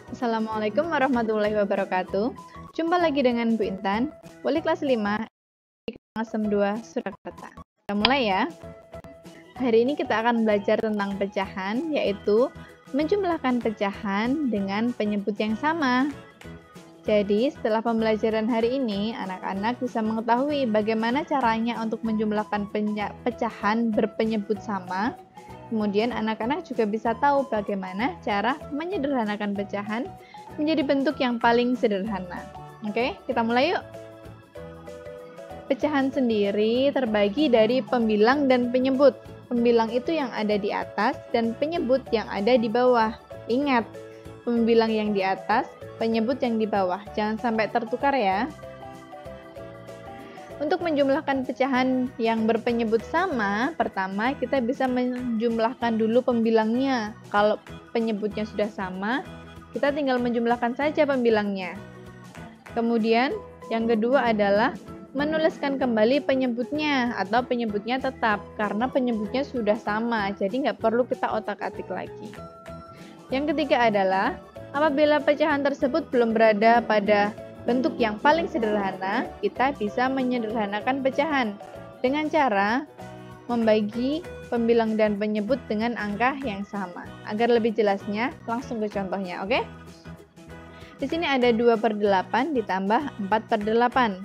Assalamualaikum warahmatullahi wabarakatuh. Jumpa lagi dengan Bu Intan, wali kelas 5, Kelas 2, Surakarta. Kita mulai ya. Hari ini kita akan belajar tentang pecahan, yaitu menjumlahkan pecahan dengan penyebut yang sama. Jadi, setelah pembelajaran hari ini, anak-anak bisa mengetahui bagaimana caranya untuk menjumlahkan pecahan berpenyebut sama. Kemudian anak-anak juga bisa tahu bagaimana cara menyederhanakan pecahan menjadi bentuk yang paling sederhana. Oke, kita mulai yuk. Pecahan sendiri terbagi dari pembilang dan penyebut. Pembilang itu yang ada di atas dan penyebut yang ada di bawah. Ingat, pembilang yang di atas, penyebut yang di bawah. Jangan sampai tertukar ya. Untuk menjumlahkan pecahan yang berpenyebut sama, pertama kita bisa menjumlahkan dulu pembilangnya. Kalau penyebutnya sudah sama, kita tinggal menjumlahkan saja pembilangnya. Kemudian, yang kedua adalah menuliskan kembali penyebutnya atau penyebutnya tetap, karena penyebutnya sudah sama, jadi nggak perlu kita otak-atik lagi. Yang ketiga adalah, apabila pecahan tersebut belum berada pada bentuk yang paling sederhana, kita bisa menyederhanakan pecahan dengan cara membagi pembilang dan penyebut dengan angka yang sama. Agar lebih jelasnya, langsung ke contohnya, oke? Di sini ada 2/8 ditambah 4/8.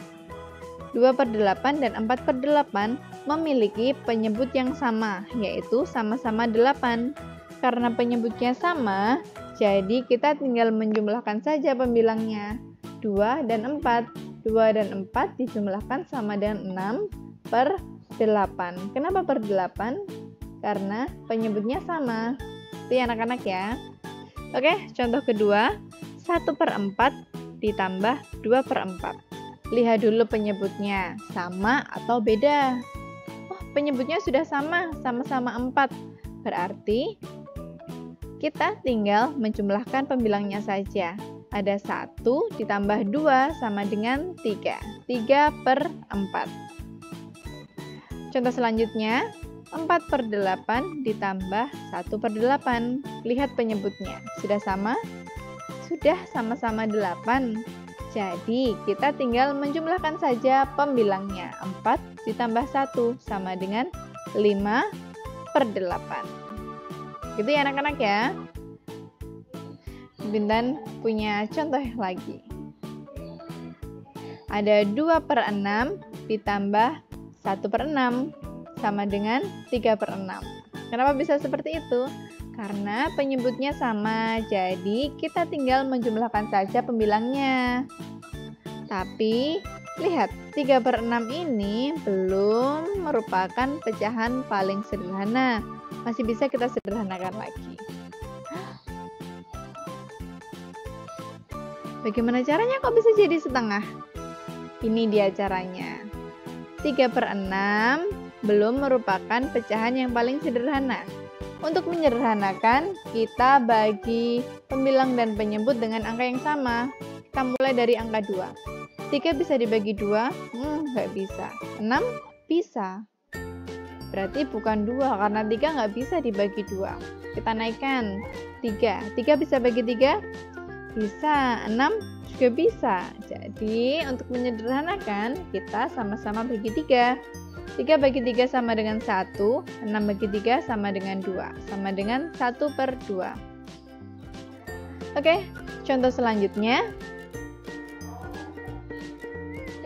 2/8 dan 4/8 memiliki penyebut yang sama, yaitu sama-sama 8. Karena penyebutnya sama, jadi kita tinggal menjumlahkan saja pembilangnya. 2 dan 4. 2 dan 4 dijumlahkan sama dengan 6/8. Kenapa per 8? Karena penyebutnya sama. Itu ya anak-anak ya. Oke, contoh kedua. 1/4 ditambah 2/4. Lihat dulu penyebutnya, sama atau beda. Oh, penyebutnya sudah sama, sama-sama 4. Berarti kita tinggal menjumlahkan pembilangnya saja. Ada 1 ditambah 2 sama dengan 3. 3/4. Contoh selanjutnya, 4/8 ditambah 1/8. Lihat penyebutnya. Sudah sama? Sudah sama-sama 8. Jadi, kita tinggal menjumlahkan saja pembilangnya. 4 ditambah 1 sama dengan 5/8. Gitu ya anak-anak ya. Bintan punya contoh lagi. Ada 2/6 ditambah 1/6 sama dengan 3/6. Kenapa bisa seperti itu? Karena penyebutnya sama, jadi kita tinggal menjumlahkan saja pembilangnya. Tapi, lihat, 3/6 ini belum merupakan pecahan paling sederhana. Masih bisa kita sederhanakan lagi. Bagaimana caranya kok bisa jadi setengah? Ini dia caranya. 3/6 belum merupakan pecahan yang paling sederhana. Untuk menyederhanakan, kita bagi pembilang dan penyebut dengan angka yang sama. Kita mulai dari angka 2. 3 bisa dibagi 2? Nggak bisa. 6? Bisa. Berarti bukan 2, karena 3 nggak bisa dibagi 2. Kita naikkan 3. 3 bisa bagi 3? Bisa. 6 juga bisa. Jadi, untuk menyederhanakan, kita sama-sama bagi 3. 3 bagi 3 sama dengan 1. 6 bagi 3 sama dengan 2. Sama dengan 1/2. Oke, contoh selanjutnya.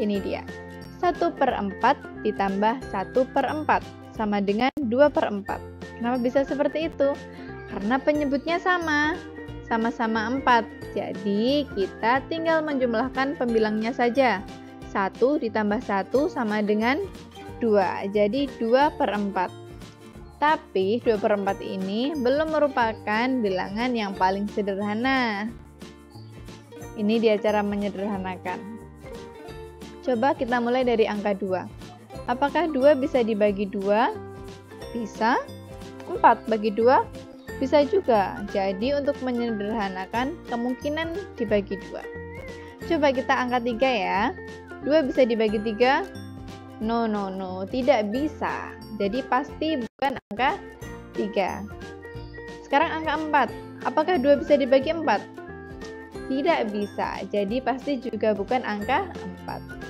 Ini dia. 1/4 ditambah 1/4 sama dengan 2/4. Kenapa bisa seperti itu? Karena penyebutnya sama. Sama-sama 4. Jadi, kita tinggal menjumlahkan pembilangnya saja. 1 ditambah 1 sama dengan 2. Jadi, 2/4. Tapi, 2/4 ini belum merupakan bilangan yang paling sederhana. Ini dia cara menyederhanakan. Coba kita mulai dari angka 2. Apakah 2 bisa dibagi 2? Bisa. 4 bagi 2? Bisa juga. Jadi untuk menyederhanakan kemungkinan dibagi 2. Coba kita angkat 3 ya. 2 bisa dibagi 3? No, tidak bisa. Jadi pasti bukan angka 3. Sekarang angka 4. Apakah 2 bisa dibagi 4? Tidak bisa, jadi pasti juga bukan angka 4.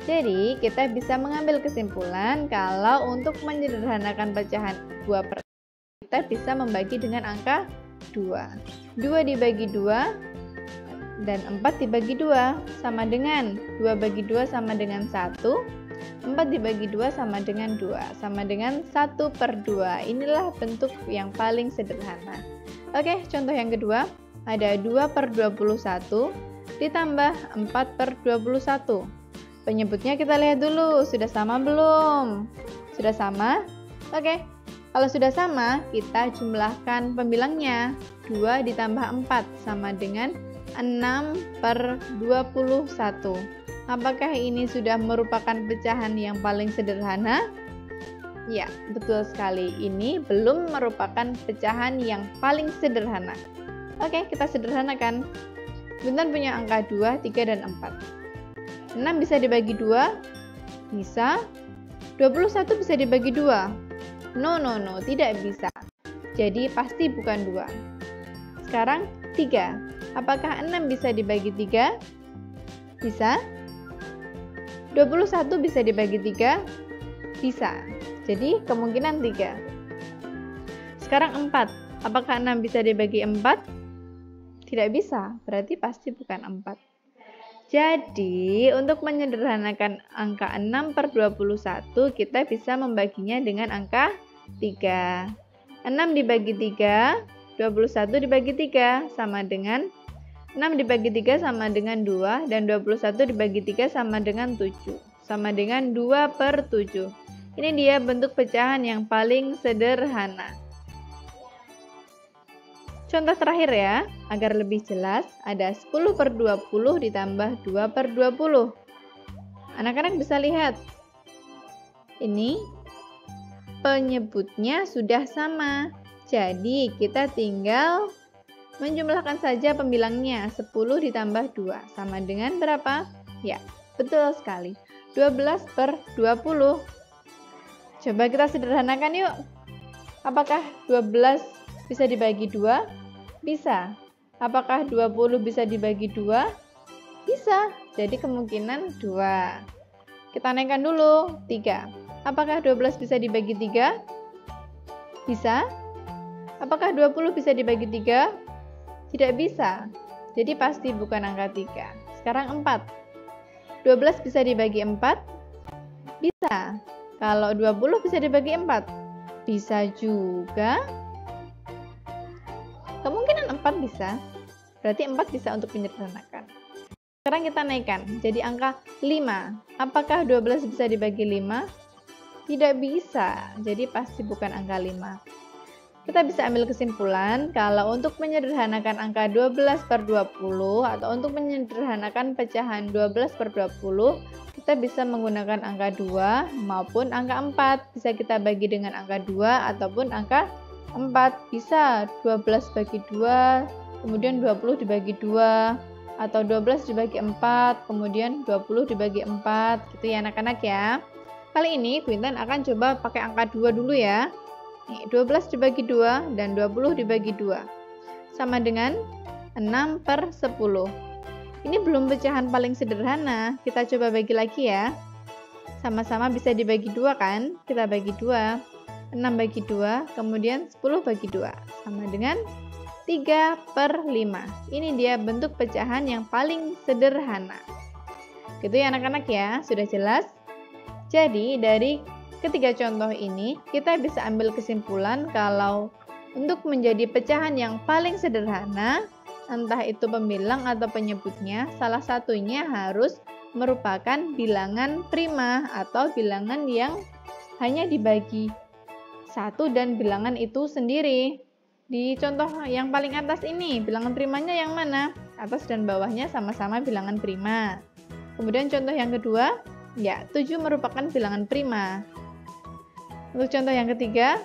Jadi kita bisa mengambil kesimpulan kalau untuk menyederhanakan pecahan 2 per kita bisa membagi dengan angka 2. 2 dibagi 2 dan 4 dibagi 2 sama dengan 2 bagi 2 sama dengan 1. 4 dibagi 2 sama dengan 2, sama dengan 1 per 2. Inilah bentuk yang paling sederhana. Oke, contoh yang kedua, ada 2 per 21 ditambah 4 per 21. Penyebutnya kita lihat dulu, sudah sama belum? Sudah sama? Oke, kalau sudah sama, kita jumlahkan pembilangnya. 2 ditambah 4 sama dengan 6 per 21. Apakah ini sudah merupakan pecahan yang paling sederhana? Ya, betul sekali. Ini belum merupakan pecahan yang paling sederhana. Oke, kita sederhanakan. Buntan punya angka 2, 3, dan 4. 6 bisa dibagi 2? Bisa. 21 bisa dibagi 2? No, tidak bisa. Jadi pasti bukan 2. Sekarang 3. Apakah 6 bisa dibagi 3? Bisa. 21 bisa dibagi 3? Bisa. Jadi kemungkinan 3. Sekarang 4. Apakah 6 bisa dibagi 4? Tidak bisa. Berarti pasti bukan 4. Jadi untuk menyederhanakan angka 6 per 21 kita bisa membaginya dengan angka 3. 6 dibagi 3, 21 dibagi 3 sama dengan 6 dibagi 3 sama dengan 2, dan 21 dibagi 3 sama dengan 7, sama dengan 2 per 7. Ini dia bentuk pecahan yang paling sederhana. Contoh terakhir ya, agar lebih jelas, ada 10 per 20 ditambah 2 per 20. Anak-anak bisa lihat, ini penyebutnya sudah sama. Jadi kita tinggal menjumlahkan saja pembilangnya. 10 ditambah 2 sama dengan berapa? Ya, betul sekali. 12 per 20. Coba kita sederhanakan yuk. Apakah 12 bisa dibagi 2? Bisa. Apakah 20 bisa dibagi 2? Bisa. Jadi kemungkinan 2. Kita naikkan dulu. 3. Apakah 12 bisa dibagi 3? Bisa. Apakah 20 bisa dibagi 3? Tidak bisa. Jadi pasti bukan angka 3. Sekarang 4. 12 bisa dibagi 4? Bisa. Kalau 20 bisa dibagi 4? Bisa juga. Kemungkinan 4 bisa. Berarti 4 bisa untuk menyederhanakan. Sekarang kita naikkan jadi angka 5. Apakah 12 bisa dibagi 5? Tidak bisa. Jadi pasti bukan angka 5. Kita bisa ambil kesimpulan kalau untuk menyederhanakan angka 12 per 20 atau untuk menyederhanakan pecahan 12 per 20, kita bisa menggunakan angka 2 maupun angka 4. Bisa kita bagi dengan angka 2 ataupun angka 4. Bisa 12 bagi 2, kemudian 20 dibagi 2, atau 12 dibagi 4, kemudian 20 dibagi 4, gitu ya anak-anak ya. Kali ini Quinten akan coba pakai angka 2 dulu ya. Nih, 12 dibagi 2 dan 20 dibagi 2 sama dengan 6 per 10. Ini belum pecahan paling sederhana. Kita coba bagi lagi ya. Sama-sama bisa dibagi 2 kan? Kita bagi 2. 6 bagi 2, kemudian 10 bagi 2 sama dengan 3 per 5. Ini dia bentuk pecahan yang paling sederhana. Gitu ya anak-anak ya, sudah jelas? Jadi dari ketiga contoh ini kita bisa ambil kesimpulan kalau untuk menjadi pecahan yang paling sederhana, entah itu pembilang atau penyebutnya, salah satunya harus merupakan bilangan prima atau bilangan yang hanya dibagi 1 dan bilangan itu sendiri. Di contoh yang paling atas ini, bilangan primanya yang mana? Atas dan bawahnya sama-sama bilangan prima. Kemudian contoh yang kedua, ya 7 merupakan bilangan prima. Untuk contoh yang ketiga,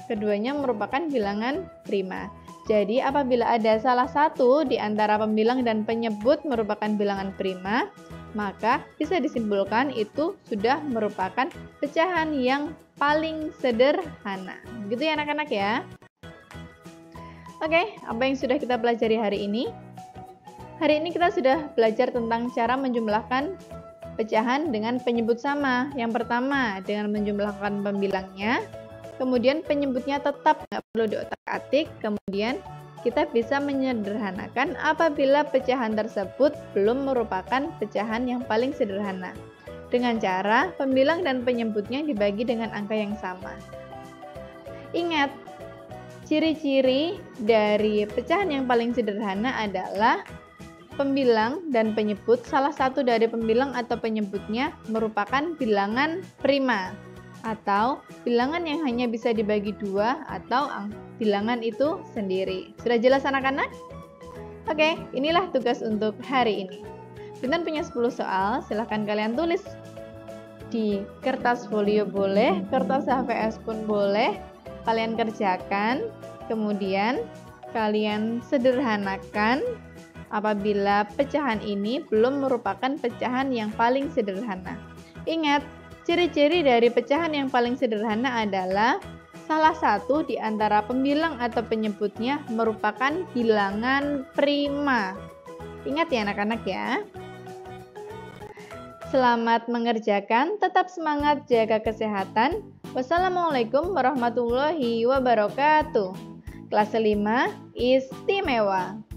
keduanya merupakan bilangan prima. Jadi apabila ada salah satu di antara pembilang dan penyebut merupakan bilangan prima, maka bisa disimpulkan itu sudah merupakan pecahan yang paling sederhana. Begitu ya anak-anak ya. Oke, apa yang sudah kita pelajari hari ini? Hari ini kita sudah belajar tentang cara menjumlahkan pecahan dengan penyebut sama. Yang pertama, dengan menjumlahkan pembilangnya. Kemudian penyebutnya tetap, nggak perlu diotak-atik. Kemudian kita bisa menyederhanakan apabila pecahan tersebut belum merupakan pecahan yang paling sederhana. Dengan cara pembilang dan penyebutnya dibagi dengan angka yang sama. Ingat, ciri-ciri dari pecahan yang paling sederhana adalah pembilang dan penyebut, salah satu dari pembilang atau penyebutnya merupakan bilangan prima atau bilangan yang hanya bisa dibagi dua atau bilangan itu sendiri. Sudah jelas anak-anak? Oke, inilah tugas untuk hari ini. Bintan punya 10 soal, silahkan kalian tulis di kertas folio boleh, kertas HVS pun boleh. Kalian kerjakan, kemudian kalian sederhanakan apabila pecahan ini belum merupakan pecahan yang paling sederhana. Ingat, ciri-ciri dari pecahan yang paling sederhana adalah salah satu di antara pembilang atau penyebutnya merupakan bilangan prima. Ingat ya anak-anak ya. Selamat mengerjakan, tetap semangat, jaga kesehatan. Wassalamualaikum warahmatullahi wabarakatuh. Kelas 5 istimewa.